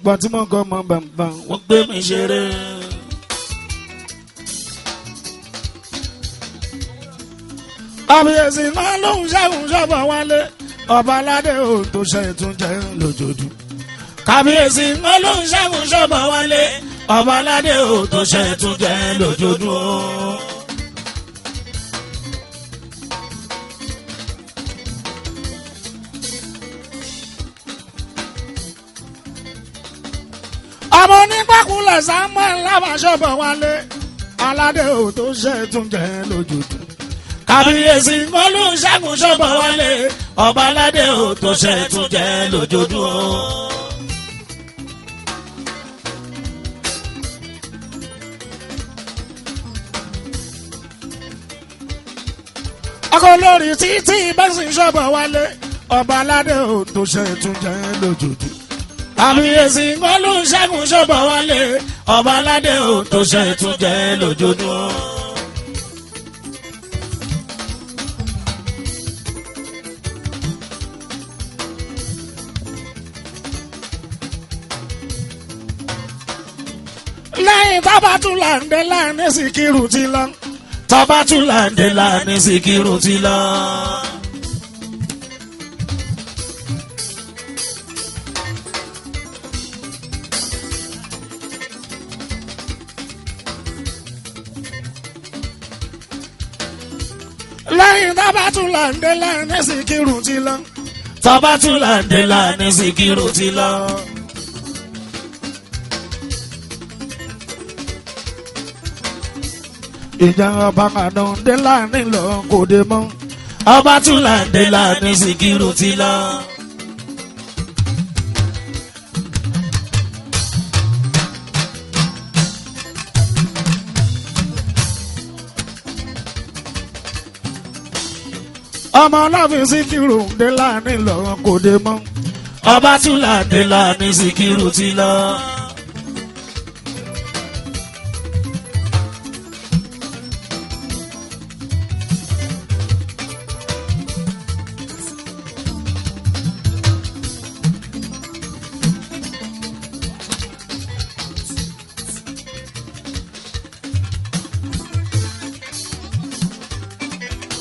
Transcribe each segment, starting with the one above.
gbà tí mo kọ́ mọ bàbá wọ́n gbé mi ṣeré. àbíyèsí náà lóhùn ṣẹ́gun ṣọ́bọ̀ wálé ọba aládé ò tó ṣe ìtúnjẹ lójoojú. kábíyèsí náà lóhùn ṣẹ́gun ṣọ́bọ̀ wálé ọba aládé ò tó ṣe ìtúnjẹ lójoojú. ọmọ onígbàkúnlẹ̀ Samuel lábàṣọ́bọ̀ wálé aládé ò tó ṣe ìtúnjẹ lójoojú. kábíyèsí olùṣègùn ṣọ́bọ̀ wálé ọba aládé ò tó ṣe ìtúnjẹ lójoojú. ọkọ olórí títí bẹ́sìn ṣọ́bọ̀ wálé ọba aládé ò tó ṣe ìtúnjẹ lójoojú. kábíyèsí olùṣègùn ṣọ́bọ̀ wálé ọba aládé ò tó ṣe ìtúnjẹ lójoojú. lẹ́yìn Tabatulande láàrin Síkírù ti lọ. Tabatulande láàrin Síkírù ti lọ. lẹ́yìn Tabatulande láàrin Síkírù ti lọ. Tabatulande láàrin Síkírù ti lọ. ìjà ọba Ànàndé láàrin lọ kò dé mọ́. Tabatulande láàrin Síkírù ti lọ. ọmọ ọlọ́fin Síkírù dé láàrin lọ kò dé mọ́. Tabatulande láàrin Síkírù ti lọ.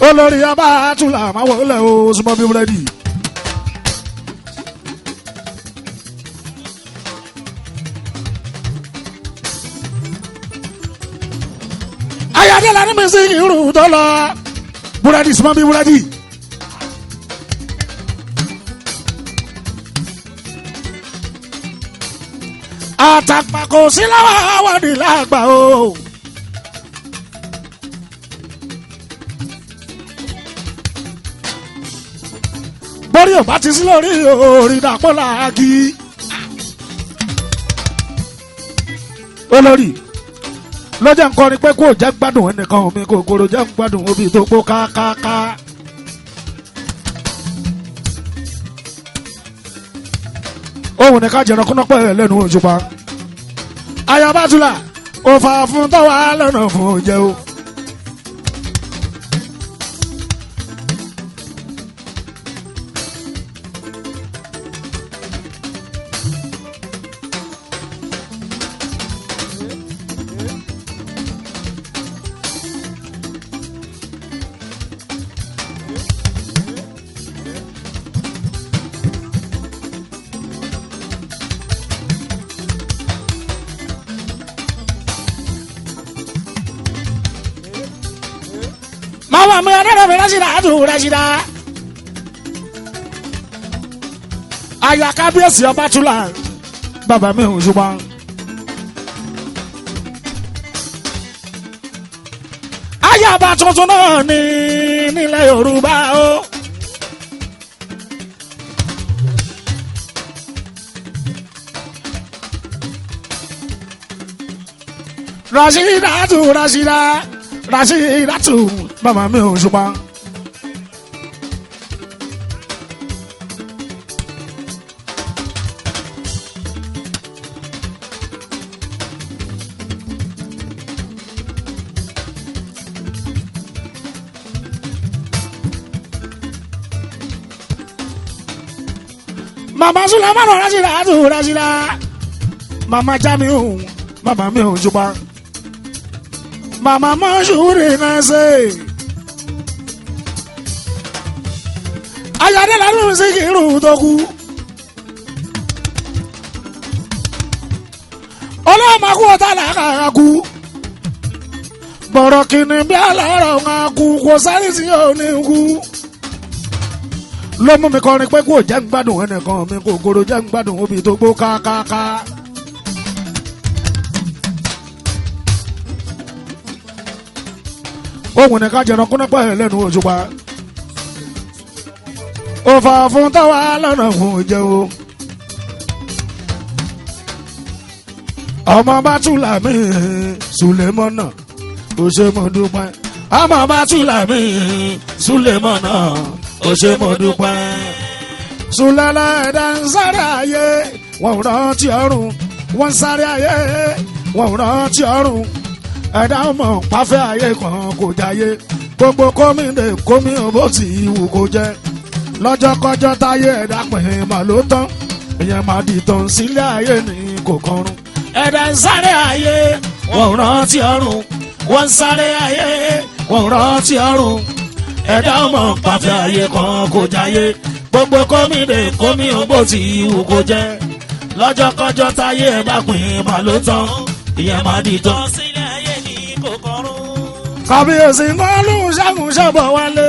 olórí ọba àtúlà máa wọlé o súnmọ́ bí búrẹ́dì. ayáde la ní mi sí irú tó lọ búrẹ́dì súnmọ́ bí búrẹ́dì. àtàpà kò sí lọ́wọ́ àwọ̀dì lágbà o. borí ò bá ti sí lórí orí dàpọ̀ làágì. olórí ló jẹ́ nǹkan ni pé kó jẹ́ gbádùn ẹnìkan omi kòkòrò jẹ́ gbádùn obì tó pọ̀ kákáká. òun ni ká jẹ̀rọ kúnná pẹ̀ lẹ́nu òṣùpá. Ayabatula ò fà fún tọ́wọ́ lọ́nà fún oúnjẹ o. Mama mi adara mi Rashida. Aya kábíyèsí Ọbátúlá bàbá mi ò ṣùgbọ́n. Ayaba tuntun náà ní nílẹ̀ Yorùbá o. Rashidatu bàbá mi ò ṣùgbọ́n. Mama Sulemana Rashida. mama Jamiu mama mi Òṣùpá mama Mọ́ṣúrì náà ṣe. ayọ̀dẹ lọ́dún sí kírun tó kú. ọlọ́mọ kú ọ̀tá làkàrà kú. bọ̀rọ̀ kìíní bí alárọ̀ ń kú kò sáré tí yóò ní kú. ló mú mi kọrin pé kò jẹ́ ń gbádùn ẹnìkan mi kò gòrò jẹ́ ń gbádùn obì tó gbó kákáká. ohun ní ká jẹran kúnná pẹ́ lẹ́nu Òṣùpá. òfà fún táwa lọ́nà fún ìjẹun. ọmọ Bátúlà mi Sùlẹ́mọ́nà ó ṣe mo dúpẹ́. ọmọ Bátúlà mi Sùlẹ́mọ́nà ó ṣe mo dúpẹ́. Sùlẹ́lẹ̀ ẹ̀dá ń sáré ayé wọ́n rántí ọ̀run wọ́n sáré ayé wọ́n rántí ọ̀run. ẹ̀dá ọmọ pàfẹ́ ayé kan kò jáyé gbogbo kómìnà kómì bó ti wù kó jẹ́. lọ́jọ́kọ́jọ́ táyé ẹ̀dá pín mà ló tán ìyẹn máa dìtàn sílé ayé ní kò kọrùn. ẹ̀dá ń sáré ayé wọ́n rántí ọ̀run wọ́n sáré ayé wọ́n rántí ọ̀run. ẹ̀dá ọmọ pàfẹ́ ayé kan kò jáyé gbogbo kómìnà kómì bó ti wù kó jẹ́. lọ́jọ́kọ́jọ́ táyé ẹ̀dá pín mà ló tán ìyẹn máa dìtàn sílé ayé ní kò kọrùn. kábíyèsí mọ́lú ṣẹ́gun ṣọ́bọ̀ wálé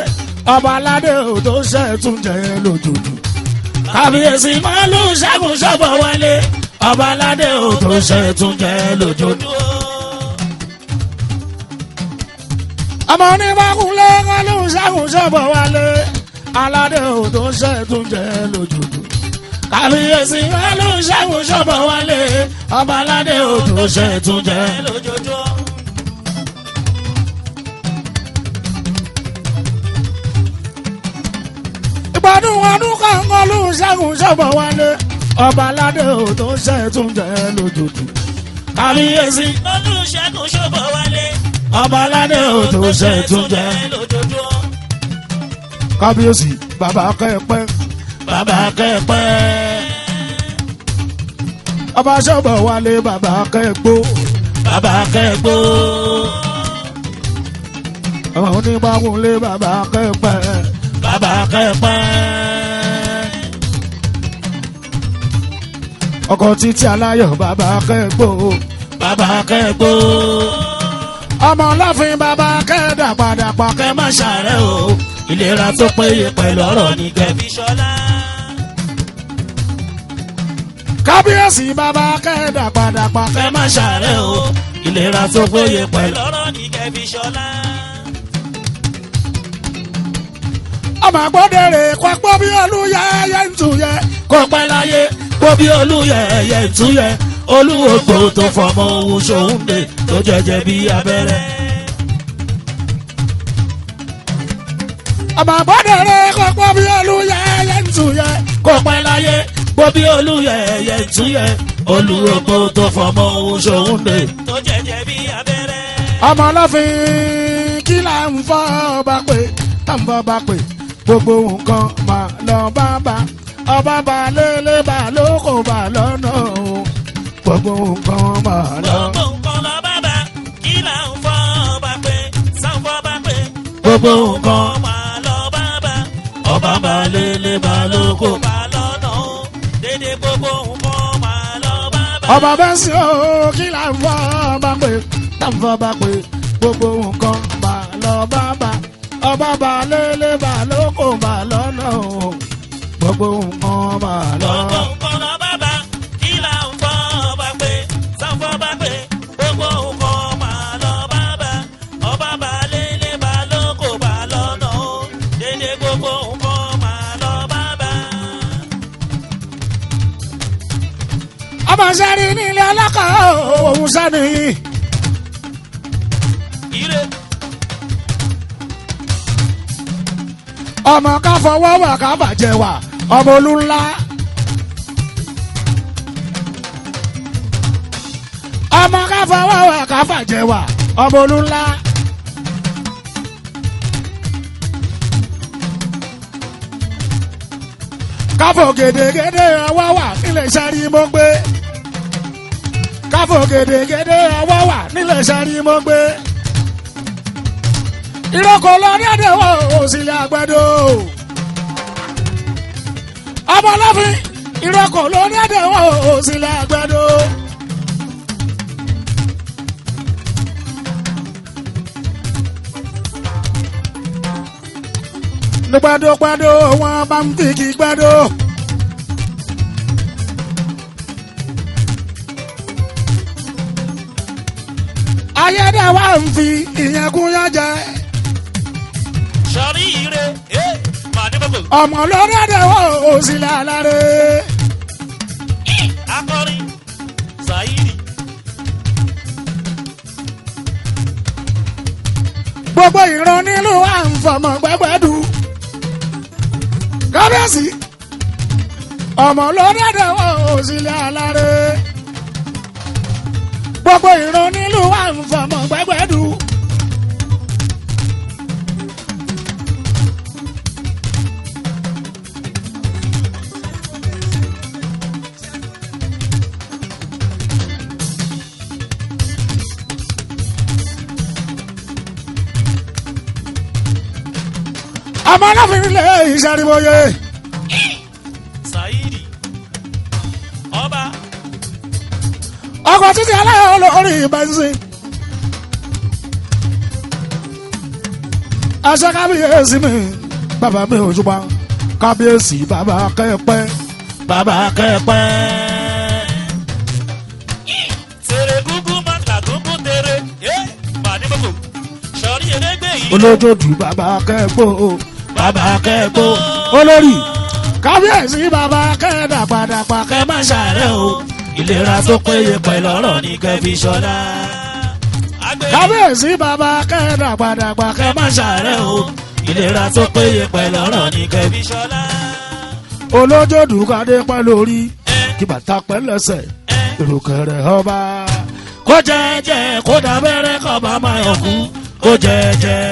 ọba aládé ò tó ṣe tún jẹ lójoojú. kábíyèsí mọ́lú ṣẹ́gun ṣọ́bọ̀ wálé ọba aládé ò tó ṣe tún jẹ lójoojú. ọmọ onímọ̀kúnlé mọ́lú ṣẹ́gun ṣọ́bọ̀ wálé aládé ò tó ṣe tún jẹ lójoojú. kábíyèsí mọ́lú ṣẹ́gun ṣọ́bọ̀ wálé ọba aládé ò tó ṣe tún jẹ lójoojú. ìgbádùn ọdún kankan ló ń ṣẹ́gun ṣọ́bọ̀ wálé ọba aládé ò tó ṣe tún jẹ lójoojú. kábíyèsí ọdún ṣẹ́gun ṣọ́bọ̀ wálé ọba aládé ò tó ṣe tún jẹ lójoojú. kábíyèsí bàbá kẹ́pẹ́ bàbá kẹ́pẹ́ ọba ṣọ́bọ̀ wálé bàbá kẹ́gbó bàbá kẹ́gbó ọmọ onígbàgúnlé bàbá kẹ́pẹ́ bàbá kẹ́pẹ́. ọkọ̀ títí aláyọ̀ bàbá kẹ́gbó bàbá kẹ́gbó. ọmọ ọlọ́fin bàbá kẹ́dàpadàpọ̀ kẹ́ má ṣàárẹ̀ o ìlera tó péye pẹ̀lú ọ̀rọ̀ ní kẹ́bí ṣọlá. kábíyèsí bàbá kẹ́dàpadàpọ̀ kẹ́ má ṣàárẹ̀ o ìlera tó péye pẹ̀lú ọ̀rọ̀ ní kẹ́bí ṣọlá. ọmọ àgbọ̀dẹ̀rẹ̀ kọ́ pọ́ bí olúyẹ ẹyẹ ń tuyẹ kó pẹ́ láyé kó bí olúyẹ ẹyẹ ń tuyẹ olúwògbò tó fọmọ ohun ṣòwúndé tó jẹjẹ bí abẹ́rẹ́. ọmọ àgbọ̀dẹ̀rẹ̀ kọ́ pọ́ bí olúyẹ ẹyẹ ń tuyẹ kó pẹ́ láyé kó bí olúyẹ ẹyẹ ń tuyẹ olúwògbò tó fọmọ ohun ṣòwúndé tó jẹjẹ bí abẹ́rẹ́. ọmọ ọlọ́fin kí là ń fọ́ ọba pé tá ń fọ́ ọba pé gbogbo nǹkan mà lọ bàbá ọba bá lélẹ̀ bá lóko bá lọ́nà o gbogbo nǹkan mà lọ. gbogbo nǹkan lọ bàbá kí là ń fọ́ ọba pé sáfọ́ bá pé gbogbo nǹkan mà lọ bàbá ọba bá lélẹ̀ bá lóko bá lọ́nà o dédé gbogbo nǹkan mà lọ bàbá. ọba bẹ́ẹ̀ sí o kí là ń fọ́ ọba pé tá ń fọ́ ọba pé gbogbo nǹkan mà lọ bàbá ọba bá lélẹ̀ bá lóko bá lọ́nà o gbogbo nǹkan bá lọ. gbogbo nǹkan lọ bàbá kí là ń fọ́ ọba pé sanfọ́ bá pé gbogbo nǹkan bá lọ bàbá ọba bá lélẹ̀ bá lóko bá lọ́nà o dédé gbogbo nǹkan bá lọ bàbá. ọmọ sáré nílé alákà òun sáré yìí. ọmọ ká fọwọ́ wà ká bàjẹ́ wà ọmọ olú ńlá. ọmọ ká fọwọ́ wà ká bàjẹ́ wà ọmọ olú ńlá. káfọ̀ gèdègèdè ọwọ́ wà nílẹ̀ sáré mọ́ gbé. àfò gèdègèdè ọwọ́ wà nílẹ̀ sẹ́rí mo gbé. ìrókò lọ́dẹ̀dẹ̀ wọ òsìlẹ̀ àgbẹ̀dọ̀. ọmọ ọlọ́fin ìrókò lọ́dẹ̀dẹ̀ wọ òsìlẹ̀ àgbẹ̀dọ̀. nígbàdógbàdó wọn bá ń tìkì gbàdó. ayédèwà ń fi ìyẹn kún yán jẹ. sọrí ire màá ní bọ́bọ̀. ọmọ lórí àdéhùn òsìlẹ̀ àlàré. akọrin Saidi. gbogbo ìran nílùú à ń fọmọ gbẹgbẹdù. kábíyèsí ọmọ lórí àdéhùn òsìlẹ̀ àlàré. gbogbo ìran nílùú à ń fọmọ gbẹgbẹdù. ọmọ ọlọ́fin lè ìṣàríwòye. Saidi ọba. ọkọ̀ títí aláyọ̀ olórí bẹ́ńsì. aṣọ kábíyèsí mi bàbá mi ò ṣùgbọ́n kábíyèsí bàbá kẹ́pẹ́ bàbá kẹ́pẹ́. tere gúgú mọ́tà gúgú tere màá ní bọ́bọ̀. sọrí erégbè yìí. olójoojú bàbá kẹ́pọ̀ bàbá kẹ́pọ̀ olórí kábíyèsí bàbá kẹ́dàpadàpà kẹ́ má ṣàárẹ̀ o. ìlera tó péye pẹ̀lú ọ̀rọ̀ ní kẹfì ṣọlá. kábíyèsí bàbá kẹ́dàpadàpà kẹ́ má ṣàárẹ̀ o. ìlera tó péye pẹ̀lú ọ̀rọ̀ ní kẹfì ṣọlá. olójoojú kádé pẹ́ lórí kí bàtà pẹ́ lẹ́sẹ̀ ìrùkẹ̀rẹ̀ ọba. kó jẹ́jẹ́ kó dábẹ́rẹ́ kọ́ bá máa yọ̀ kú kó jẹ́jẹ́.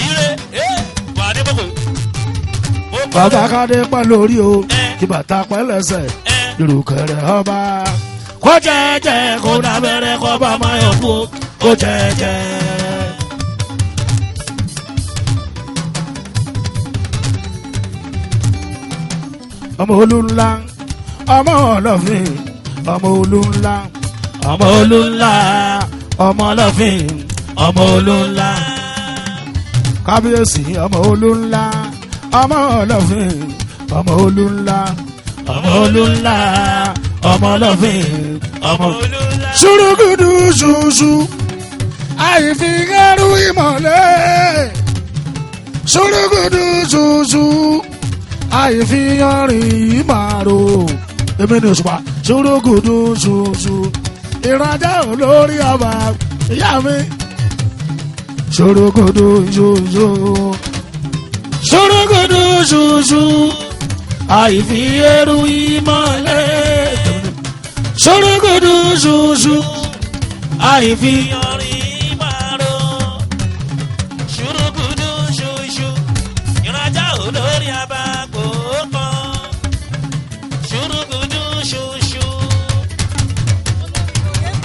ire wà ní bọ́bọ̀. bàbá kádé pẹ́ lórí o kí bàtà pẹ́ lẹ́sẹ̀ ìrùkẹ̀rẹ̀ ọba. kó jẹ́jẹ́ kó dábẹ́rẹ́ kọ́ bá máa yọ̀ kú kó jẹ́jẹ́. ọmọ olúńlá ọmọ ọlọ́fin ọmọ olúńlá ọmọ olúńlá ọmọ ọlọ́fin ọmọ olúńlá. kábíyèsí ọmọ olúńlá ọmọ ọlọ́fin ọmọ olúńlá ọmọ olúńlá ọmọ ọlọ́fin ọmọ olúńlá. ṣùrùgùdù ṣùṣù àìfìgẹ́rù ìmọ̀lẹ́ ṣùrùgùdù ṣùṣù àìfìyànrìn ìmàrò èmi ní òṣùpá ṣùrùgùdù ṣùṣù ìrajà olórí ọba ìyá mi ṣùrùgùdù ṣùṣù ṣùrùgùdù ṣùṣù àìfìyẹ́rù ìmọ̀lẹ́. ṣùrùgùdù ṣùṣù àìfìyànrìn ìmàrò. ṣùrùgùdù ṣùṣù ìrajà olórí abàgbò kan. ṣùrùgùdù ṣùṣù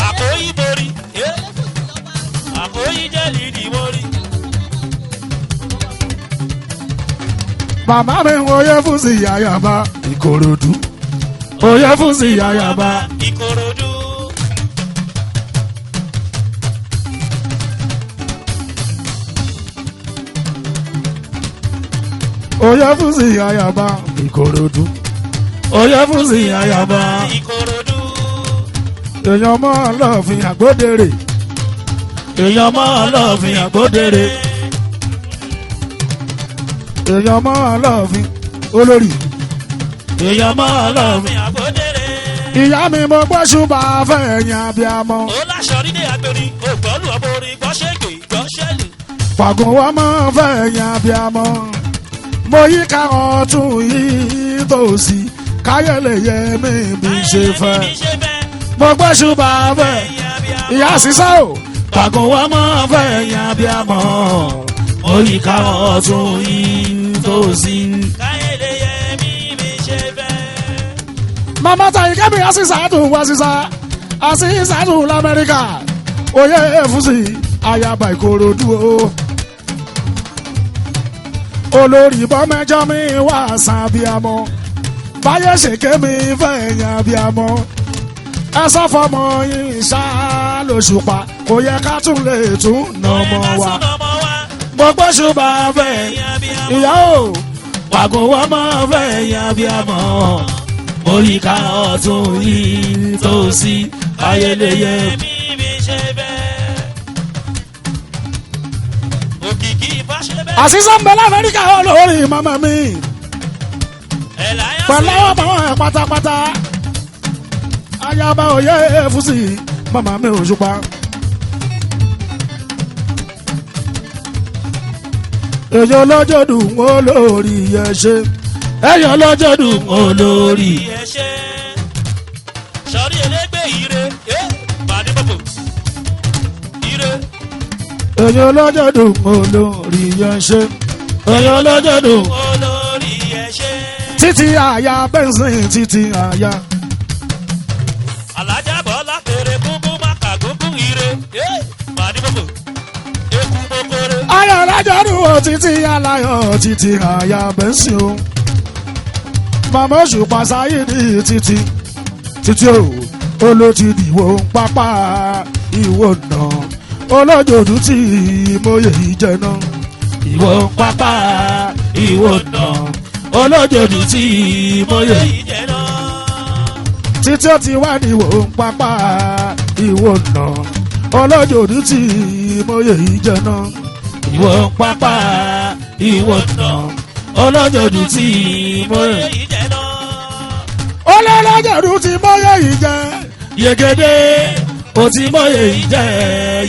àkóyí borí àkóyí jẹ́lì ìdìmọ́rí. màmá mi ń oyè fún sí àyàbá ìkòròdú oyè fún sí àyàbá ìkòròdú. oyè fún sí àyàbá ìkòròdú oyè fún sí àyàbá ìkòròdú. èèyàn mọ́ ọlọ́ọ̀fin àgbódèrè èèyàn mọ́ ọlọ́ọ̀fin àgbódèrè. èèyàn mọ́ ọlọ́ọ̀fin olórí èèyàn mọ́ ọlọ́ọ̀fin àgbódèrè. ìyá mi mo gbọ́ ṣùgbọ́n fẹ́ ẹ̀yìn abiyamọ ó láṣọ rídé agbèrin ògbọ́lù ọmọ orin gbọ́ṣẹ́gbè gbọ́ṣẹ́lù. fàgùn wa mọ́ fẹ́ ẹ̀yìn abiyamọ mo yí ká ọtún yìí tòsí káyọ̀lẹ̀ yẹ mi bí ṣe fẹ́ mo gbọ́ ṣùgbọ́n fẹ́ ìyá sísá o fàgùn wa mọ́ fẹ́ ẹ̀yìn abiyamọ oríkà ọ̀tún yìí tó sí. káyọ̀lẹ̀ yẹ mi bí ṣe fẹ́. mama tayi kẹ́mi àṣìṣàtù lamẹ́ríkà oyè èfúsì ayaba ìkòròdú o. olórí bọ́mẹjọ́ mi wà sàn abiyamọ báyẹ̀ ṣèké mi fẹ̀yìn abiyamọ ẹ sọ fọmọ yín ṣá lóṣùpá kò yẹ ká tún lè tún nọmọ wa gbogbo ṣùgbọ́n fẹ́ ìyá o pàgọ́ wọ́n máa fẹ̀yìn abiyamọ oríkà ọ̀tún yìí tó sí ayẹlẹyẹ. àṣìṣe ń bẹ lamẹ́ríkà olórí màmá mi pẹ̀lú ọmọ ẹ̀ pátápátá ayaba oyè èfúsì màmá mi Òṣùpá. èyí ọlọ́jọ́ dùn olórí ẹ ṣe èyí ọlọ́jọ́ dùn olórí ẹ ṣe. sọrí elégbé ire bàdé bòbò ire. èyí ọlọ́jọ́ dùn olórí ẹ ṣe èyí ọlọ́jọ́ dùn olórí ẹ ṣe. títí àyà bẹ́ńsìn títí àyà. alájà bọ́lá fèrè gúngún máka gúngún ire bàdé bòbò eku mokore. ayọ̀ ọlọ́jọ́ dùn ó títí aláyọ̀ títí àyà bẹ́ńsìn o. màmá Òṣùpá sáyédì títí o olótìdìwò pápá ìwò náà olójoojú tí mòye ìjẹná ìwò pápá ìwò náà olójoojú tí mòye ìjẹná títí ó ti wá níwò pápá ìwò náà olójoojú tí mòye ìjẹná ìwò pápá ìwò náà olójoojú tí mòye ìjẹná olólọ́jọ̀dún ti mọ́yé yìí jẹ́ yegede ó ti mọ́yé yìí jẹ́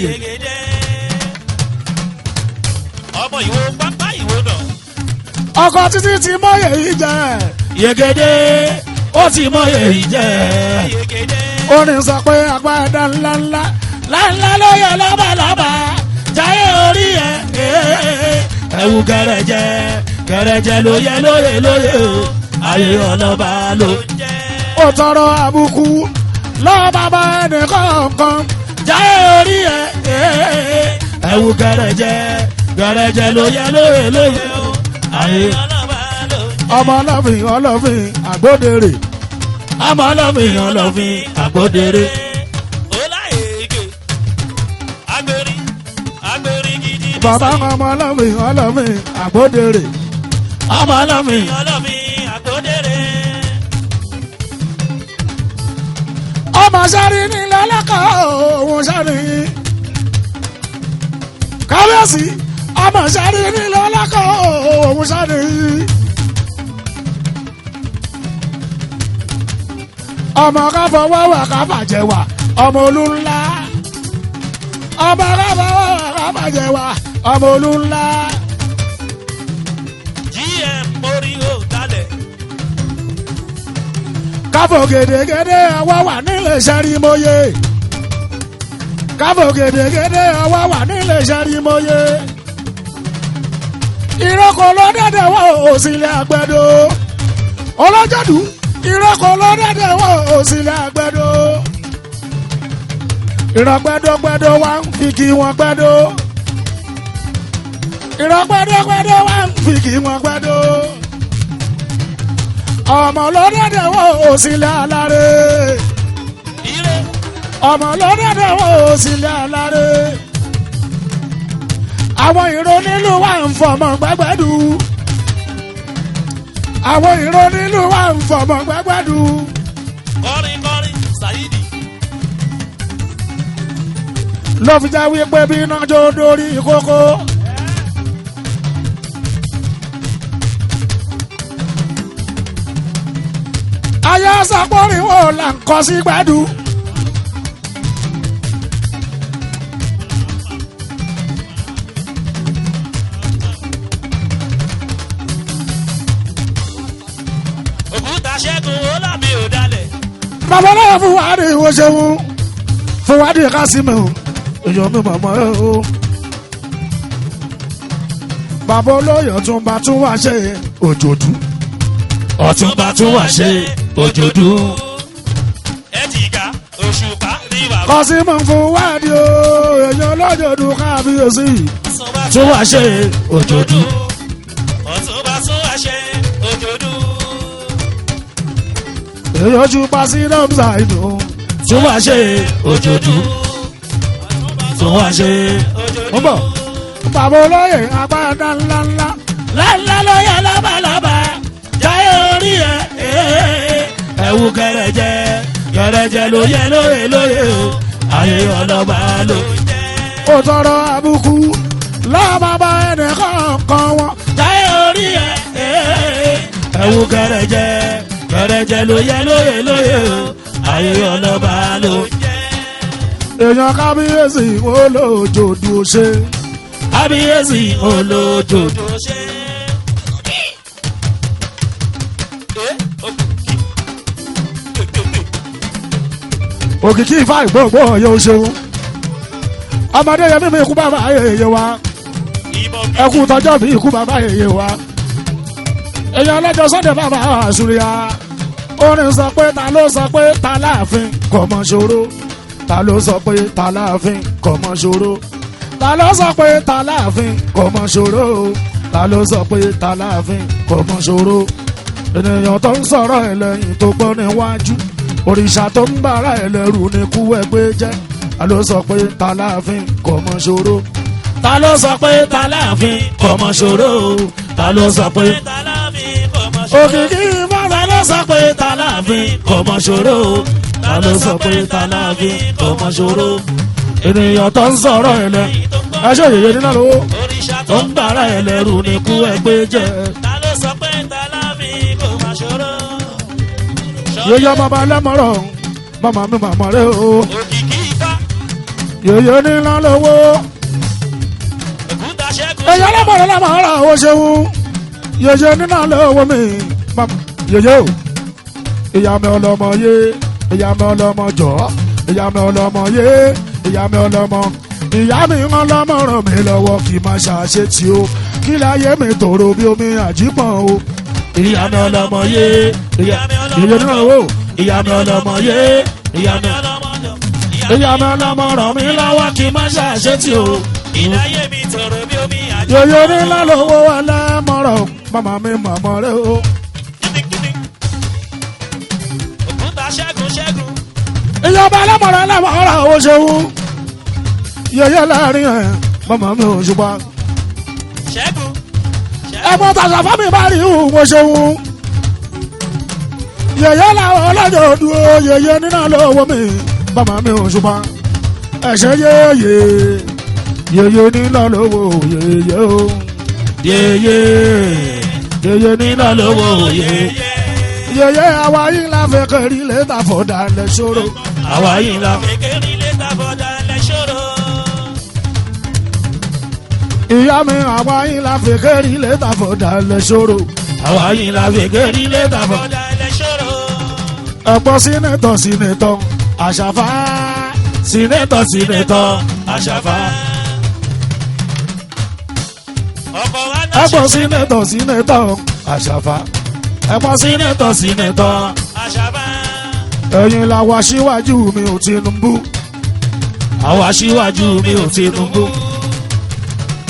yegede. ọmọ ìwò pápá ìwò náà. ọkọ̀ títí ti mọ́yé yìí jẹ́ yegede ó ti mọ́yé yìí jẹ́ yegede. orin sọ pé agbada ńláńlá ńláńlá ló yẹ lọ́bàlọ́bà jáyé orí ẹ̀ ẹ̀wù gẹ̀rẹ̀jẹ̀ ló yẹ lóye o ayé ọlọ́ba ló jẹ́. ó tọrọ àbùkù lọ́ba bá ẹnì kọ̀ọ̀kan jáyé orí ẹ̀ ẹ̀wù gẹ̀rẹ̀jẹ̀ ló yẹ lóye o ayé ọlọ́ba ló jẹ́. ọmọ ọlọ́fin àgbódèrè ọmọ ọlọ́fin àgbódèrè. ọláyèké agbèrí gidi. bàbá ọmọ ọlọ́fin àgbódèrè ọmọ ọlọ́fin. ọmọ sáré ní lọ́lọ́kọ̀ òun sáré kábíyèsí ọmọ sáré ní lọ́lọ́kọ̀ òun sáré ọmọ káfọwọ́wà káfàjẹwà ọmọ olúńlá ọmọ káfọwọ́wà káfàjẹwà ọmọ olúńlá. gm mórí ó dalẹ̀. káfò gèdègèdè ọwọ́ wà nílé sẹ́rímóye káfò gèdègèdè ọwọ́ wà nílé sẹ́rímóye ìrókò lọ́dẹ̀dẹ̀ wọ òsìlẹ̀ àgbẹ̀dọ̀ ọlọ́jọ́dù ìrókò lọ́dẹ̀dẹ̀ wọ òsìlẹ̀ àgbẹ̀dọ̀ ìrọ̀gbẹ́dọ̀gbẹ́dọ̀ wà ń fi kí wọn gbẹ́dọ̀ ìrọ̀gbẹ́dọ̀gbẹ́dọ̀ wà ń fi kí wọn gbẹ́dọ̀ ọmọ lọ́dẹ̀dẹ̀ wọ òsìlẹ̀ aláré ọmọ lọ́dẹ̀dẹ̀ wọ òsìlẹ̀ aláré àwọn ìró nílùú wa ń fọmọ gbẹgbẹdù àwọn ìró nílùú wa ń fọmọ gbẹgbẹdù. kọrin Saidi. ló fi já wípé bí iná jó dórí kókó. ayé sàpọ̀rìn wo là ń kọ́ sí gbẹ́dù. òkúta ṣẹ́gun ó làmì ò dalẹ̀. babaláwo fún wàhálì ìwọ ṣeun fún wàhálì kásìmù èèyàn mi mọ̀mọ́ ẹ o. bàbá olóyè ọ̀túnba tún wá ṣe òjòdú ọ̀túnba tún wá ṣe òjòdú Òṣùpá ní bàbá. Kọ́símù fún wádìí o èèyàn lọ́jọ́dù kábíyèsí tó wá ṣe òjòdú. Ọ̀túnba tún wá ṣe òjòdú. èèyàn ju pàṣẹ nọ́ọ̀mùsà ìdù tó wá ṣe òjòdú. tó wá ṣe òjòdú. ń bọ̀ bàbá olóyè agbára ńláńlá ńláńlá lóye lábàlábà jáyé orí ẹ̀ ẹ̀wù kẹrẹ̀jẹ kẹrẹ̀jẹ lóye lóye lóye o ayé ọlọ́ba ló jẹ́. ó tọrọ àbùkù lọ́bàbà ẹnì kọ̀ọ̀kan wọn jáyé orí ẹ̀ ẹ̀wù kẹrẹ̀jẹ kẹrẹ̀jẹ lóye lóye lóye o ayé ọlọ́ba ló jẹ́. èèyàn kábíyèsí olójoojú ṣe kábíyèsí olójoojú ṣe. òkìkí ifá ìgbòho yóò ṣeun ọmọdé yẹn mímú ikú bàbá ayẹyẹ wa ẹkú tọjọ́ bí ikú bàbá ayẹyẹ wa èèyàn ọlọ́jọ́ Sunday bàbá àṣùrìyà orin sọ pé ta ló sọ pé ta láàfin kò mọ ṣòro ta ló sọ pé ta láàfin kò mọ ṣòro ta ló sọ pé ta láàfin kò mọ ṣòro ta ló sọ pé ta láàfin kò mọ ṣòro ènìyàn tó ń sọ̀rọ̀ ẹlẹ́yìn tó gbọ́ níwájú òrìṣà tó ń bára ẹlẹ́rù ní kú ẹgbẹ́ jẹ́ ta ló sọ pé ta láàfin kò mọ ṣòro ta ló sọ pé ta láàfin kò mọ ṣòro ta ló sọ pé ta láàfin kò mọ ṣòro òkìkí bàbá ló sọ pé ta láàfin kò mọ ṣòro ta ló sọ pé ta láàfin kò mọ ṣòro ènìyàn tó ń sọ̀rọ̀ ẹlẹ́yìn ẹṣẹ́ òyìnbó nínú lówó tó ń bára ẹlẹ́rù ní kú ẹgbẹ́ jẹ́ Ta ló sọ pé ta láàfin kò máa ṣòro? yóyá bàbá lẹ́mọ̀rọ̀ màmá mi màmá rẹ̀ o Òkìkí ifá. yóyá nílá lówó Òkúta ṣẹ́gun. èyí lẹ́mọ̀rọ̀ lẹ́mọ̀rọ̀ ó ṣeun yóyá nílá lówó mi yóyá o ìyá mi ọlọ́mọ yé ìyá mi ọlọ́mọ jọ ìyá mi ọlọ́mọ yé ìyá mi ọlọ́mọ ìyá mi ń ọlọ́mọ ràn mí lọ́wọ́ kí n má ṣàṣetì o kí láyé mi tòrò bí omi àjípọ̀n o ìyá mi ọlọ́mọ yé ìyá nílá lówó ìyá mi ọlọ́mọ yé ìyá mi ọlọ́mọ ràn mí lọ́wọ́ kí n má ṣàṣetì o Ìdáyé mi tòrò bí omi àjọ. yóyá nílá lówó ẹlẹ́mọ̀rọ̀ màmá mi màmá rẹ̀ o. Kíníkíní. Òkúta ṣẹ́gun ṣẹ́gun. ìjọba ẹlẹ́mọ̀rọ̀ ẹlẹ́mọ̀rọ̀ ó ṣeun yẹyẹ láàrin ẹ̀ màmá mi ò ṣùgbọ́n Ṣẹ́gun. ẹ̀gbọ́n tàṣà fámi bá rí òun ṣeun yẹyẹ làwọn ọlọ́jọ́ dúró yẹyẹ nínú lọ́wọ́ mi màmá mi ò ṣùgbọ́n ẹ̀ṣẹ̀ yẹyẹ yẹyẹ nínú lọ́wọ́ yẹyẹ o yẹyẹ yẹyẹ nínú lọ́wọ́ yẹyẹ yẹyẹ àwa yìí la fẹ́ kẹ́rì lẹ́tà fọ́dà lẹ́ṣọ́rọ̀ àwa yìí la fẹ́. Kékeré lè tàbọ̀dà lẹ́ṣọ́rọ̀. ìyá mi àwa yìí la fẹ́ kẹ́rì lẹ́tà fọ́dà lẹ́ṣọ́rọ̀ àwa yìí la fẹ́ kẹ́rì lẹ́tà fọ́dà. Tàbọ̀dà lẹ́ṣọ́rọ̀. ẹ̀pọ̀ sínétọ̀ àṣàfà sínétọ̀ àṣàfà. Ọkọ̀ wa náà ẹ̀pọ̀ sínétọ̀ àṣàfà. ẹ̀pọ̀ sínétọ̀. àṣàbá. ẹ̀yin la wá síwájú mi ò Tinubu. àwa síwájú mi ò Tinubu.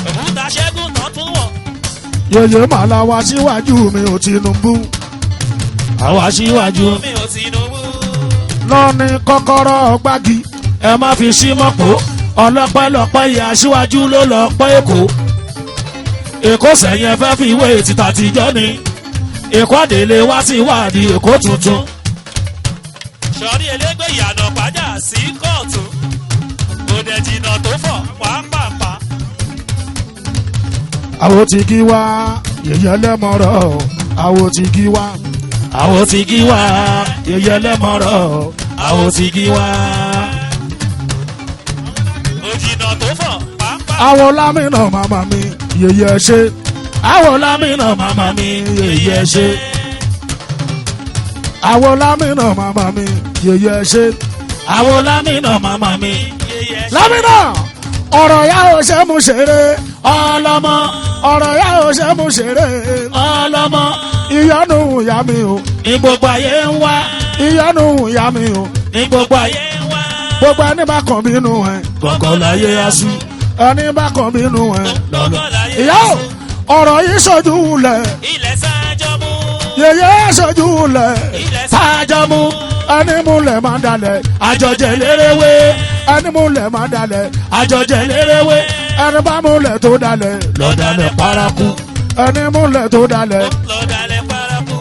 Òkúta ṣẹ́gun tán tún wọ̀. yèyé mà la wá síwájú mi ò Tinubu. àwa síwájú. Mi ò Tinubu. lọ́ni kọ́kọ́rọ́ gbági ẹ má fi sí mọ́pọ̀ ọlọ́pẹ́lọpẹ́ ìyá síwájú ló lọ pẹ́ èkó. èkó sẹ́yìn ẹ fẹ́ fi ìwé títà tìjọ́ ni èkó àdèlé wá sí ìwádìí èkó tuntun. Sọ̀rí elégbé ìyànà pàjá sí kóòtù. Òdè jìnnà tó fọ̀ pàápàá. àwọn ti kí wá yẹyẹ lẹ́mọ̀rọ̀ àwọn ti kí wá àwọn ti kí wá yẹyẹ lẹ́mọ̀rọ̀ àwọn ti kí wá. Òjìnnà tó fọ̀ pàápàá. àwọn lámìnà màmá mi yẹyẹ ṣe àwọn lámìnà màmá mi yẹyẹ ṣe àwọn lámìnà màmá mi yẹyẹ ṣe àwọn lámìnà màmá mi lámìnà ọ̀rọ̀ yà ó ṣe mú ṣeré ọlọ́mọ ọ̀rọ̀ yà ó ṣe mú ṣeré ọlọ́mọ ìyanu ìyá mi o ní gbogbo ayé ń wá ìyanu ìyá mi o ní gbogbo ayé ń gbogbo ẹni bá kàn bínú ẹ gbọ̀ngàn láyé aṣú ẹni bá kàn bínú ẹ lọ́lọ́. ìyá o ọ̀rọ̀ yìí ṣojú lẹ̀ ilẹ̀ sáájọ́ mú. yèyé ṣojú lẹ̀ sáájọ́ mú ẹni múlẹ̀ máa dalẹ̀ àjọjẹ lérewé ẹni múlẹ̀ máa dalẹ̀ àjọjẹ lérewé ẹni bá múlẹ̀ tó dalẹ̀ lọ́dalẹ̀ paraku ẹni múlẹ̀ tó dalẹ̀. lọ́dalẹ̀ paraku.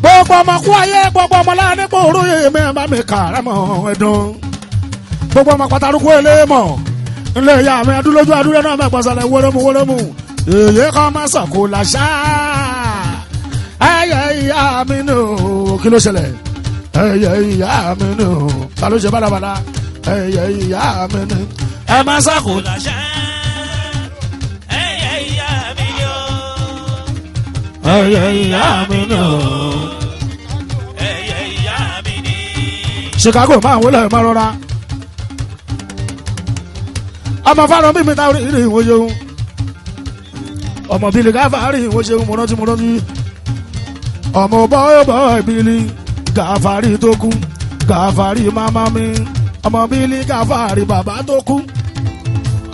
gbogbo ọmọ kú ayé gbogbo ọmọ láàrin gbòòrò yìí mi bá mi kàrámọ̀ ẹ̀dùn gbogbo ọmọ pàtàkùn eléèmọ̀ ilé ìyá mi adúlójú adúlé náà mẹ́gbọ̀nsálẹ̀ wórómù èyí kan máa sọ̀kò làṣà ẹyẹ ìyá mi nù kí ló ṣẹlẹ̀ ẹyẹ ìyá mi nù ta ló ṣe bálabàlà ẹyẹ ìyá mi nù ẹ máa sọ̀kò làṣà ẹyẹ ìyá mi yó. ẹyẹ ìyá mi nù. ẹyẹ ìyá mi ní. Chicago máa wọlé máa rọra ọmọ fáwọn bí mi ta rí ìwọ ṣeun ọmọ bílí gáfàárì ìwọ ṣeun mo rántí ọmọ bọ́ọ̀bọ̀ ìbílí gáfàárì tó kú gáfàárì máma mi ọmọ bílí gáfàárì bàbá tó kú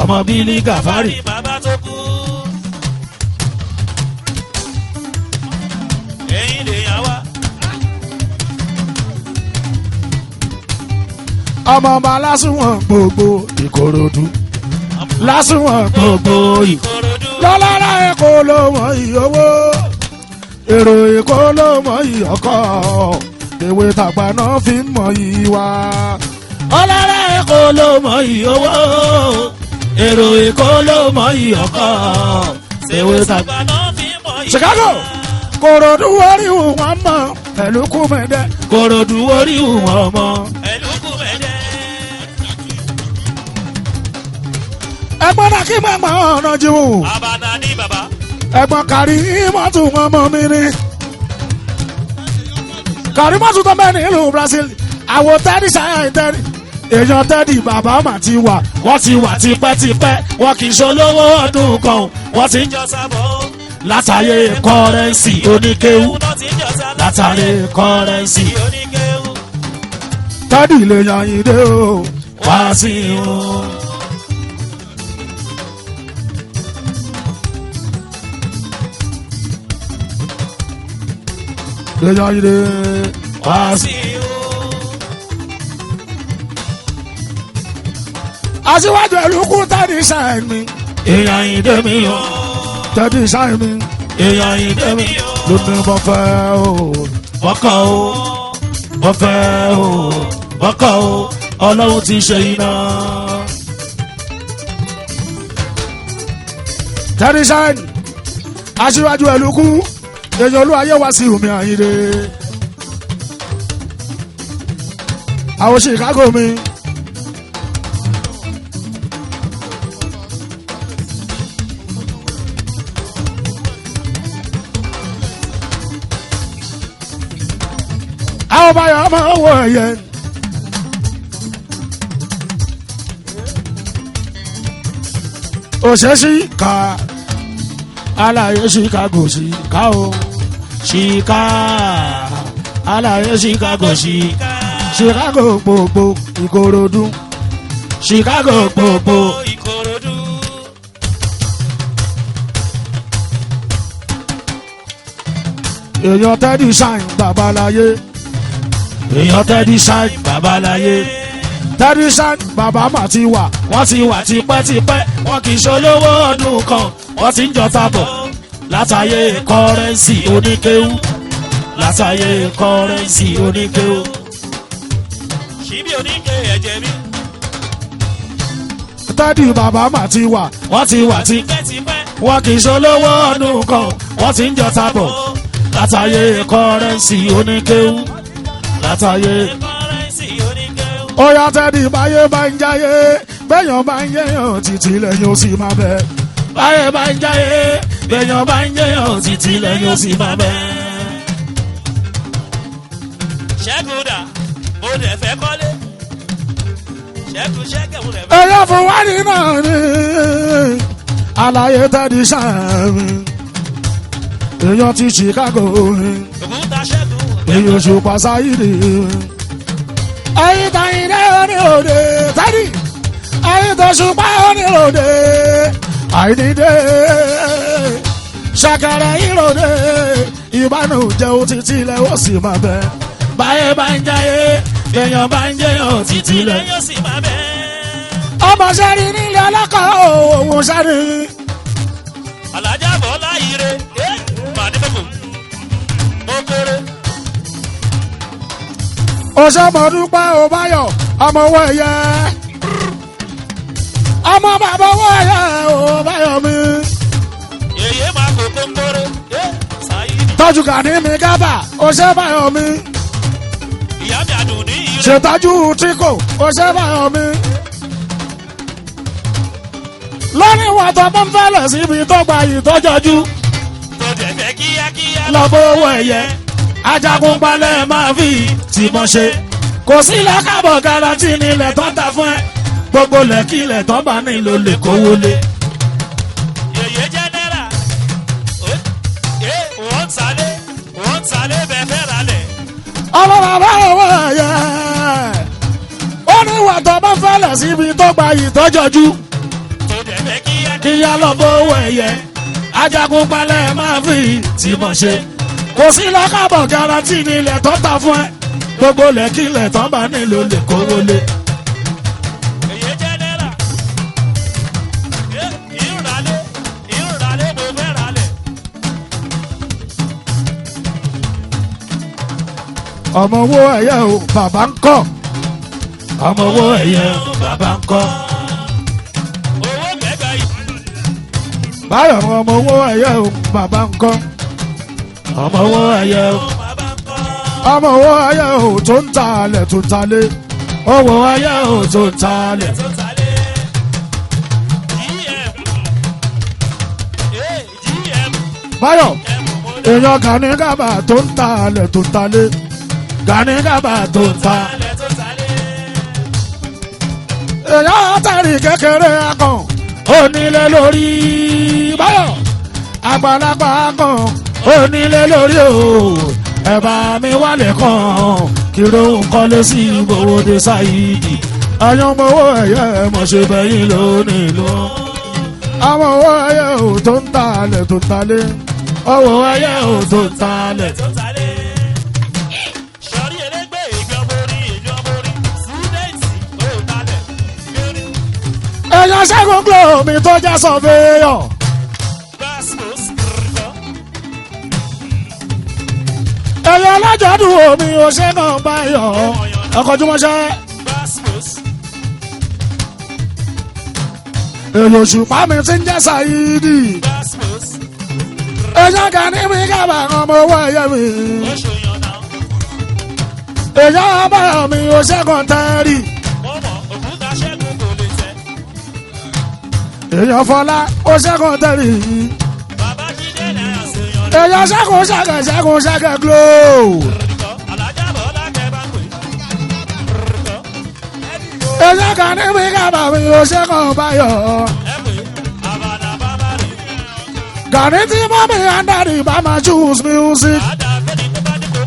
ọmọ bílí gáfàárì bàbá tó kú. ẹ̀yin lè yàn wá. ọmọ ọba lásùnwọ̀n gbogbo Ìkòròdú lásùnwọ̀n gbogbo Ìkòròdú. lọ́lára Èkó ló mọ̀ ìyówó èrò Èkó ló mọ̀ ìyọkọ̀ èwe tàgbà náà fi ń mọ̀ ìwà. ọlọ́lá Èkó ló mọ̀ ìyówó èrò Èkó ló mọ̀ ìyọkọ̀ èwe tàgbà náà fi ń mọ̀ ìwà. Chicago Kòròdú oríhù wọn mọ̀ pẹ̀lú kúmẹ̀dẹ́ Kòròdú oríhù wọn mọ̀. ẹ̀gbọ́n náà kí màmá ọ̀nà jù. àbànà ní bàbá. ẹ̀gbọ́n Kàrímọ́tù ọmọ mi ni. Kàrímọ́tù tó bẹ́ẹ̀ nílùú Brazil. àwo tẹ́rì ṣáà tẹ́rì. èèyàn tẹ́rì bàbá mà ti wà. wọ́n ti wà tipẹ́tipẹ́. wọ́n kì í ṣolówó ọdún kan. wọ́n ti ń jọ sábọ̀. látàyè kọ́rẹ́nsì oníkéwú. látàyè kọ́rẹ́nsì oníkéwú. tẹ́rì lè yan ìdè o. wá sí o. lẹ́yìn ayé wá sí. aṣíwájú ẹlùkù tẹ́lẹ̀ ṣáà mi. èèyàn ìdè mi o. tẹ́lẹ̀ ṣáà mi. èèyàn ìdè mi ló ní bọ́ fẹ́ o. bọ́kọ̀ o. bọ́ fẹ́ o. bọ́kọ̀ o. Ọlọ́run ti ṣe iná. tẹ́lẹ̀ ṣáà mi. aṣíwájú ẹlùkù. èèyàn olú ayé wá sí omi àyíre àwọn Chicago mi àwọn báyọ̀ ọmọ owó ẹ̀yẹ òṣèṣì ká alaye Chicago ṣìkà o ṣìkà alaye Chicago ṣìkà Chicago gbogbo Ìkòròdú Chicago gbogbo Ìkòròdú. èèyàn tẹ́dí ṣáìn babaláyé èèyàn tẹ́dí ṣáìn babaláyé tẹ́dí ṣáìn bàbá mà ti wà wọ́n ti wà tipẹ́tipẹ́ wọ́n kì í ṣolówó ọdún kan wọ́n ti ń jọ tábọ̀ látàyè kọ́rẹ́nsì oníkéwú látàyè kọ́rẹ́nsì oníkéwú. ṣíbí oníke ẹ̀jẹ̀ mi. tẹ́dí bàbá mà ti wà wọ́n ti wà tipẹ́tipẹ́ wọ́n kì í ṣolówó ọdún kan wọ́n ti ń jọ tábọ̀ látàyè kọ́rẹ́nsì oníkéwú látàyè kọ́rẹ́nsì oníkéwú. ó yá tẹ́dí báyé bá ń jáyé gbẹ̀yàn bá ń yẹ̀yàn títí lẹ́yìn ó sì máa bẹ̀. báyé bá ń jáyé gbẹ̀yàn bá ń yẹ̀yàn títí lẹ́yìn ó sì máa bẹ̀. ṣẹ́gun dà mo dẹ̀ fẹ́ kọ́lé. ṣẹ́gun mo dẹ̀ fẹ́. ẹ̀yà fún wádì náà ni àlàyé tẹ́dí sáàmì èèyàn ti Chicago ni òkúta ṣẹ́gun. èyí oṣù pàṣáyìrì. ẹyin tàyìnrẹ́ oníròde tẹ́lí ẹyin tó ṣùpá oníròde àìníde ṣàkàrà ìròde ìbánújẹ́ òtítì ilẹ̀ ó sì máa bẹ. báyé bá ń jayé èèyàn bá ń jẹyàn títí ilẹ̀ yóò sì máa bẹ́. ọmọ sẹ́rí nílé ọlọ́kọ̀ òun sẹ́rí. alájà bọ́lá ire màdìbòkò okoro. òṣèmọ̀dúpẹ́ òbáyọ̀ ọmọ owó ẹ̀yẹ ọmọ bàbá owó ẹ̀yẹ òbáyọ̀ mi. yèyé máa kó kónkóró sáyidi. tọ́jú kàní mi gábà òṣèbáyọ̀ mi. ìyá mi àdùn ní ire. ṣètọ́jú tíkò òṣèbáyọ̀ mi. lórí ìwà tó bá ń fẹ́lẹ̀ síbi tó gba yìí tó jọjú. tó dẹ̀ fẹ́ kíákíá. lọ́bọ̀ owó ẹ̀yẹ ajagun balẹ̀ máa fi tìmọ̀ ṣe. kò sí lọ́kàbọ̀ garanti nílẹ̀ tó ta fún ẹ. gbogbo lẹ́kìlẹ̀ tó bá nílò lè kówó lé. yèyé jẹ́nẹ́rà wọ́n ń talé bẹ́ẹ̀ fẹ́ ralẹ̀. ọmọ bàbá owó ẹ̀yẹ ó ní ìwà tó bá ń fẹ́lẹ̀ síbi tó gba yìí tó jọjú. tó dẹ̀ fẹ́ kíákíá. kíyá lọ́bọ̀ owó ẹ̀yẹ ajagun balẹ̀ máa fi tìmọ̀ ṣe. kò sí lọ́kàbọ̀ garanti nílẹ̀ tó ta fún ẹ. gbogbo lẹ́kìlẹ̀ tó bá nílò lè kówó lé. yèyé jẹ́nẹ́rà ìrùràlẹ̀ mo fẹ́ ralẹ̀. ọmọ owó ẹ̀yẹ o bàbá ń kọ́ ọmọ owó ẹ̀yẹ o bàbá ń kọ́. owó gbẹ́gbẹ́ yìí. báyọ̀ ọmọ owó ẹ̀yẹ o bàbá ń kọ́ ọmọ owó ẹ̀yẹ o bàbá ń kọ́. ọmọ owó ẹ̀yẹ o tó ń talẹ̀ tó ń talẹ̀ owó ẹ̀yẹ o tó ń talẹ̀. tó talé. gm báyọ̀ mo lè èèyàn Gani Gaba tó ń talẹ̀ tó ń talẹ̀ Gani Gaba tó ń ta. talẹ̀ tó talé. èèyàn àtàrí kékeré akàn onílé lórí báyọ̀ àgbàlagbà akàn onílé lórí o ẹ bá mi wálé kan kíró nkọ́lé sí Ìgbòho-dé Sáyídì àyàn ọmọ owó ẹ̀yẹ mọ̀ ṣe bẹ́yìn lónìí lọ. àwọn owó ẹ̀yẹ ò tó ń talẹ̀ tó ń talẹ̀ owó ẹ̀yẹ ò tó ń talẹ̀. tó talé. sọrí elégbé ìjọborí sídẹ̀ǹtì ó talẹ̀. èèyàn Ṣẹ́gun Glo mi tó já sọ̀fẹ́yọ̀. gbàsmos kìrìkọ́. èèyàn alájọ́dún omi ò ṣe náà báyọ̀ ọkọ̀júmọ́ṣẹ́. gbàsmos. èèyàn Òṣùpá mi ti ń jẹ́ Sáyídì. gbàsmos. èèyàn Gani mi Gaba ọmọ owó ẹ̀yẹ mi. ó ṣòyàn náà. èèyàn abáyọ̀ mi ò ṣẹ́gun tẹ́rì. mo mọ̀ òkúta ṣẹ́gun kò lè tẹ̀. èèyàn Fọlá ò ṣẹ́gun tẹ́rì. bàbá jíde náà ṣèyàn náà. èèyàn ṣẹ́gun ṣẹ́gẹ̀ Glo. kìrìkọ́ alájà bọ́lá kẹ́ bá pè. kìrìkọ́ èèyàn Gani mi Gaba mi ò ṣẹ́gun báyọ̀. ẹ pè abala bàbá rè. Gani tí mọ́mí andari bá máa choose music. àdá fẹ́ni tó bá ní kó.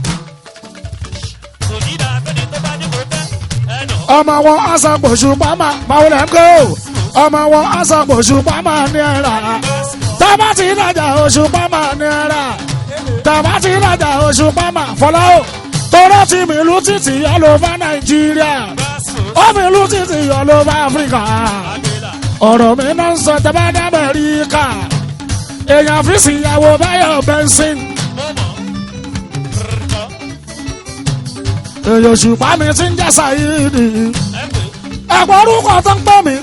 kò ní dá fẹ́ni tó bá ní kó tẹ́. ẹnu. ọmọ wọn aṣàpòṣù pàmà báwọlẹ̀ ń kó. ọmọ wọn aṣàpòṣù pàmà ní ẹ̀rà. tábà tí ìrajà oṣù pàmà ní ẹ̀rà. tábà tí ìrajà oṣù pàmà fọlá o. tọ́rọ tí mi lù títì all over Nàìjíríà. ó mi lù títì all over Áfíríkà. ọ̀rọ̀ mi náà ń sọ tẹ́bá dá Amẹ́ríkà. èèyàn fi sí ìyàwó Báyọ̀ Benson. èèyàn Òṣùpá mi ti ń jẹ́ Sáyídì. ẹ̀pọ̀ orúkọ tó ń pè mí.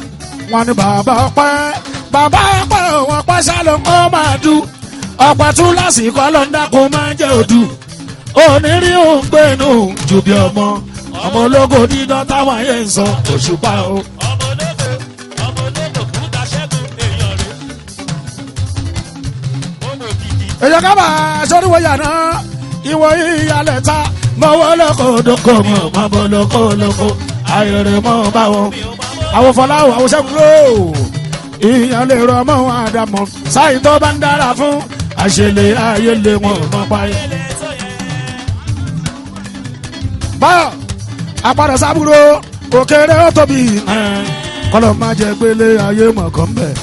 wọ́n ní bàbá ọpẹ́ wọn pẹ́ sálọ ó máa dù. ọ̀pẹ̀ tún lásìkò ló ń dákun máa jẹ́ òdù. onírí òun gbénu jù bí ọmọ ológo dídán táwọn yẹn ń sọ Òṣùpá o. ọmọ ológo kúta ṣẹ́gun èèyàn rè. ọmọ òkìkí. èèyàn Gaba sóríwó yàrá ìwọ ìyàlẹ̀ ta mọ̀wọ́ lóko mọ̀ lóko ayẹrẹ mọ̀ báwọn. àwọn Fọláwọ̀ àwọn Ṣẹ́gun Glo ìyàn lè rọ mọ́ wọn àdàmọ̀ sáyìn tó bá ń dára fún àṣẹlẹ̀ ayé lè wọn mọ́ páyé. báyọ̀ apàdé sábúrò òkèrè ó tóbi kọlọ má jẹ gbélé ayé mọ̀kàn bẹ̀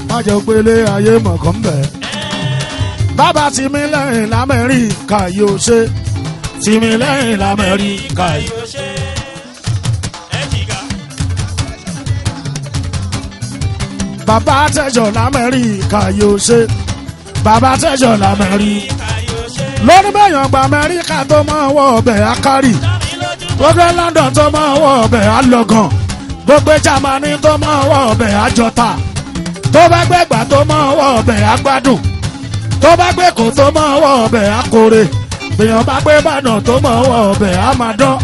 má jẹ gbélé ayé mọ̀kàn bẹ̀. bàbá tìmí lẹ́yìn lamẹ́ríkà yóò ṣe tìmí lẹ́yìn lamẹ́ríkà yóò ṣe. bàbá tẹ̀jọ̀ lamẹ́ríkà yóò ṣe bàbá tẹ̀jọ̀ lamẹ́ríkà yóò ṣe. lórí bẹ́yàn gba amẹ́ríkà tó máa wọ ọbẹ̀ akárì gbogbo London tó máa wọ ọbẹ̀ alọ́gàn gbogbo Germany tó máa wọ ọbẹ̀ àjọta tó bá gbẹ̀gbà tó máa wọ ọbẹ̀ agbádùn tó bá gbé kò tó máa wọ ọbẹ̀ akore bèèyàn bá gbé bàdàn tó máa wọ ọbẹ̀ amadán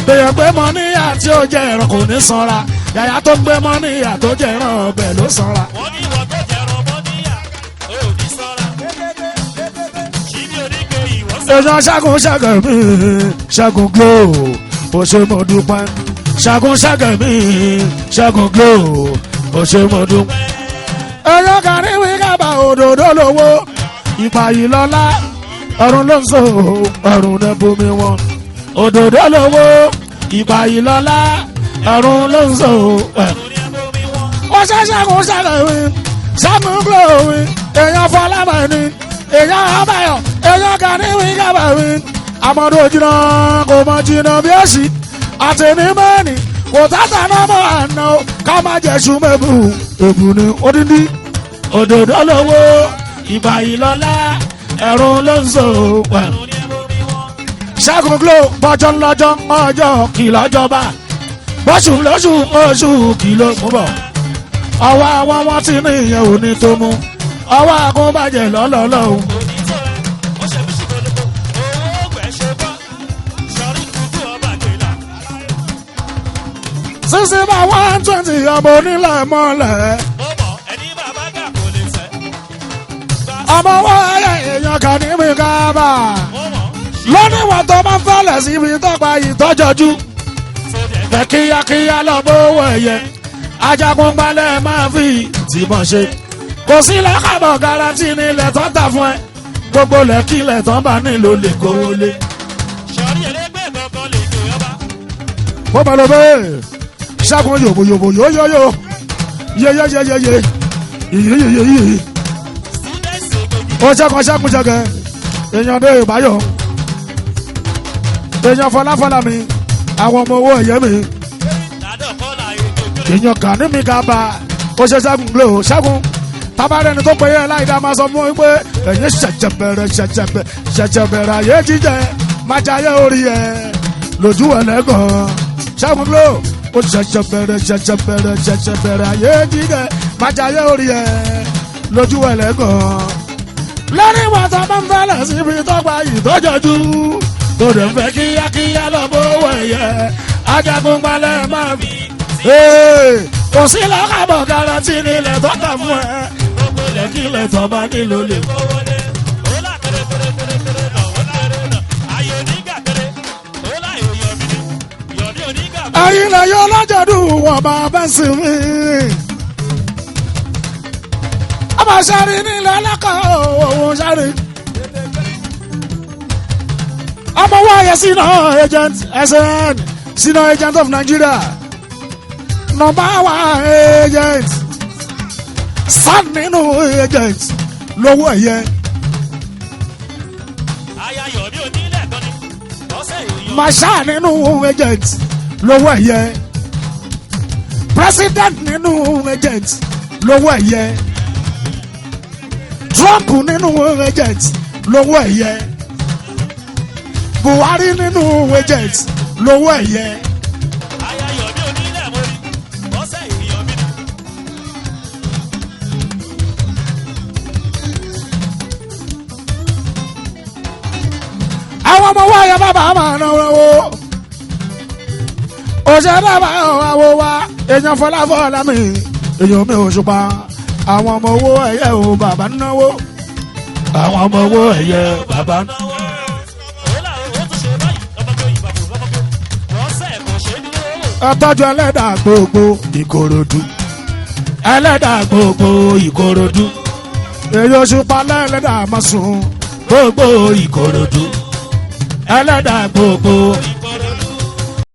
bèèyàn gbé mọ níyà tí ó jẹ ẹran kò ní sanra yàyà tó gbé mọ níyà tó jẹ ẹran ọbẹ̀ ló sanra. wọ́n ní ìwọ tó jẹ ẹran mọ́ níyà ó ní sanra ṣíbí oníke ìwọ sọ. èèyàn ṣẹ́gun ṣẹ́gun mi ṣẹ́gun gbó ó ṣe mo dúpẹ́ ṣẹ́gun ṣẹ́gun mi ṣẹ́gun gbó ó ṣe mo dúpẹ́. èèyàn kàrí wí kábà òdòdó lówó ìgbà yìí lọ́lá ọ̀run ló ń so ọ̀run ní bomi wọn òdòdó lówó ìgbà yìí lọ́lá ọ̀run ló ń so wọ́n ṣe ṣẹ́gun ṣẹ́gun mi ṣẹ́gun gbó mi èèyàn fọlámà ni èèyàn àbáyọ èèyàn kàrí wí kábà mi àmọ́dún òjìnà kò mọ̀ jìnnà bí èsì àtẹnimẹ́ni kò tàtà náà mọ̀ àná ká má jẹ́ ṣùmẹ́bù èbù ni odindi òdòdó lówó ìgbà yìí lọ́lá ẹ̀rùn ló ń so pẹ̀lú. ṣẹ́gun glo bọ́jọ́ ńlọ́jọ́ ọjọ́ kìlọ́jọba bọ́sù lóṣù oṣù kìlọ́ mú bọ̀ ọwọ́ àwọn wọn ti ní ìyẹn òní tó mú ọwọ́ àgùnbàjẹ́ lọ́lọ́lọ́hùn. sísè bá 120 ọmọ onílẹ̀ mọ́lẹ̀. ọmọ wọ́ọ̀yẹ èèyàn kan ní mi kábà. lónìí wọn tó máa ń fẹ́lẹ̀ síbi tọ́pa ìtọ́jọ́jú. fẹ́ kíákíá lọ bówó ẹ̀yẹ. ajagun gbalẹ̀ máa fi tìmọ̀ ṣe. kò sí lọ́kàbọ̀ garanti ní ilẹ̀ tó tà fún ẹ. gbogbo lẹ́kílẹ̀ tó bá nílò lè kówó lé. sọ̀rí ẹlẹ́gbẹ́ kankan lè tó yọba. bó bá lọ bẹ́ẹ̀ ṣàkóso yòbòyòbò yóyóyó yeyeyeyeye yeyeyeye ó ṣẹ́gun ṣẹ́gun ṣẹ́gẹ̀ èèyàn dé ìbáyọ̀ èèyàn fọláfọlá mi àwọn ọmọ owó ẹ̀yẹ́ mi èèyàn kà ní mi ká bá ó ṣe ṣẹ́gun lò ṣẹ́gun tábàárẹ̀ ni tó pé yẹ láìdá máa sọ fún mi pé ẹ̀yìn ṣẹ̀ṣẹ̀ bẹ̀rẹ̀ ayé jíjẹ májàyé orí ẹ̀ lójú ẹlẹ́gàn ṣẹ́gun lò ó ṣẹ̀ṣẹ̀ bẹ̀rẹ̀ ayé jíjẹ májàyé orí ẹ̀ lójú ẹlẹ́gàn lórí wọn tó bá ń fẹ́lẹ̀ síbi tọ́gbà ìtọ́jọ́jú tó dẹ̀ ń fẹ́ kíákíá lọ́bọ̀ ẹ̀yẹ ajagun gbalẹ̀ máa fi. kò sí lọ́kàbọ̀ garanti nílẹ̀ tọ́ta fún ẹ gbogbo lẹ́kílẹ̀ tó bá nílò lè kówó lé. ẹ̀yin lè yọ lọ́jọ́dún wọn bá bẹ́ sí mi. ọmọ sáré nílẹ̀ lọ́kọ̀ òun sáré. ọmọ wáyé sínú agent SN sínú agent of Nigeria number 1 agent san nínú agent lówó ẹ̀yẹ. Masha nínú agent lówó ẹ̀yẹ. President nínú agent lówó ẹ̀yẹ. Trump nínú agent lówó ẹ̀yẹ. Buhari nínú agent lówó ẹ̀yẹ. àwọn ọmọ wa yẹ bàbá máa ná owó òṣèré bàbá àwọ̀ wa èèyàn fọláfọlá mi èèyàn mi ò ṣùpá àwọn ọmọ owó ẹ̀yẹ ò bàbá náwó àwọn ọmọ owó ẹ̀yẹ bàbá náwó. ọtọ́jú ẹlẹ́dàá gbogbo Ìkòròdú ẹlẹ́dàá gbogbo Ìkòròdú èèyàn ṣùpá lẹ́lẹ́dàá máa sùn gbogbo Ìkòròdú. ẹlẹ́dàá gbogbo